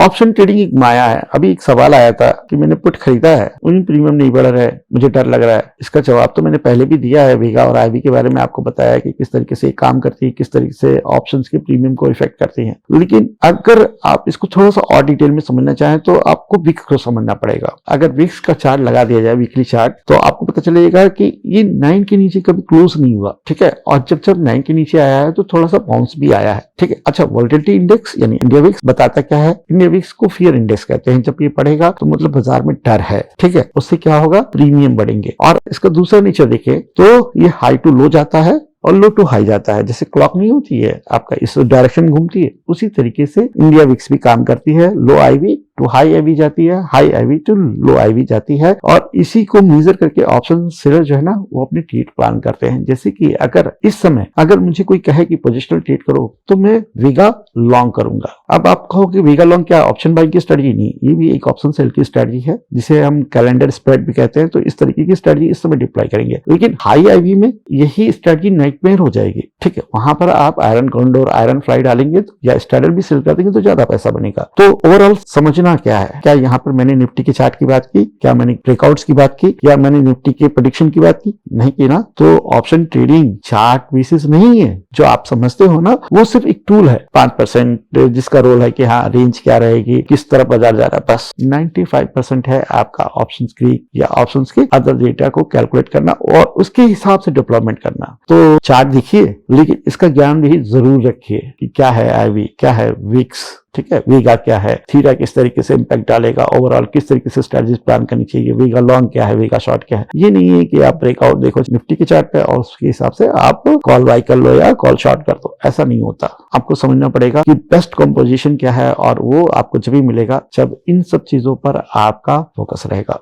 Option trading एक माया है। अभी एक सवाल आया था कि मैंने पुट खरीदा है, उन्हें प्रीमियम नहीं बढ़ रहा है, मुझे डर लग रहा है। इसका जवाब तो मैंने पहले भी दिया है, वीगा और आईवी के बारे में आपको बताया कि किस तरीके से काम करती है, किस तरीके से ऑप्शंस के प्रीमियम को इफेक्ट करती हैं। लेकिन अगर आप इसको थोड़ा सा और डिटेल में समझना चाहें तो आपको विक्स को समझना पड़ेगा। अगर विक्स का चार्ट लगा दिया जाए, वीकली चार्ट, तो आपको पता चलेगा कि ये 9 के नीचे कभी क्लोज नहीं हुआ, ठीक है। और जब 9 के नीचे आया है तो थोड़ा सा बाउंस भी आया है, ठीक है। अच्छा, वोलेटिलिटी इंडेक्स यानी इंडिया विक्स बताता क्या है? इंडिया विक्स को फियर इंडेक्स कहते हैं। जब ये बढ़ेगा तो मतलब बाजार में डर है, ठीक है। उससे क्या होगा? प्रीमियम बढ़ेंगे। और इसका दूसरा नेचर देखें तो ये हाई टू लो जाता है और लो टू हाई जाता है। जैसे क्लॉक नहीं होती है आपका, इस डायरेक्शन घूमती है, उसी तरीके से इंडिया विक्स भी काम करती है। Low IV to high IV जाती है, high IV to low IV जाती है। और इसी को मेजर करके ऑप्शन सेलर जो है ना, वो अपने ट्रेड प्लान करते हैं। जैसे कि अगर इस समय अगर मुझे कोई कहे कि पोजिशनल ट्रेड करो तो मैं वीगा लॉन्ग करूंगा। अब आप कहो कि वीगा लॉन्ग क्या ऑप्शन बाइंग की स्ट्रेटजी? नहीं, ये भी एक ऑप्शन सेल की स्ट्रेटजी है, जिसे हम कैलेंडर स्प्रेड भी कहते हैं। तो इस तरीके की स्ट्रेटजी इस समय डिप्लॉय करेंगे। लेकिन हाई आईवी में यही स्ट्रेटजी नाइटमेयर हो जाएगी, ठीक है। वहां पर आप आयरन कॉन्डोर, आयरन फ्लाई डालेंगे या स्ट्रैडल भी सेल कर देंगे तो ज्यादा पैसा बनेगा। तो ओवरऑल समझना क्या है? क्या यहाँ पर मैंने निफ्टी के चार्ट की बात की? क्या मैंने ब्रेकआउट्स की बात की? या मैंने निफ्टी के प्रेडिक्शन की बात की? नहीं की ना। तो ऑप्शन ट्रेडिंग चार्ट बेसिस नहीं है। जो आप समझते हो ना, वो सिर्फ एक टूल है। 5% जिसका रोल है कि हाँ रेंज क्या रहेगी, किस तरफ बाजार जा रहा है, बस 95% है आपका ऑप्शंस की या ऑप्शंस के अदर डेटा को कैलकुलेट करना और उसके हिसाब से डिप्लॉयमेंट करना। तो चार्ट देखिए, लेकिन इसका ज्ञान भी जरूर रखिए कि क्या है आईवी, क्या है विक्स, ठीक है, वीगा क्या है, थीटा किस तरीके से इंपैक्ट डालेगा, ओवरऑल किस तरीके से स्ट्रेटजीज प्लान करनी चाहिए, वीगा लॉन्ग क्या है, वीगा शॉर्ट क्या है। ये नहीं है कि आप ब्रेकआउट देखो निफ्टी के चार्ट पे और उसके हिसाब से आप कॉल बाय कर लो या कॉल शॉर्ट कर दो, ऐसा नहीं होता। आपको समझना पड़ेगा कि बेस्ट कंपोजिशन क्या है, और वो आपको जब भी मिलेगा जब इन सब चीजों पर आपका फोकस रहेगा।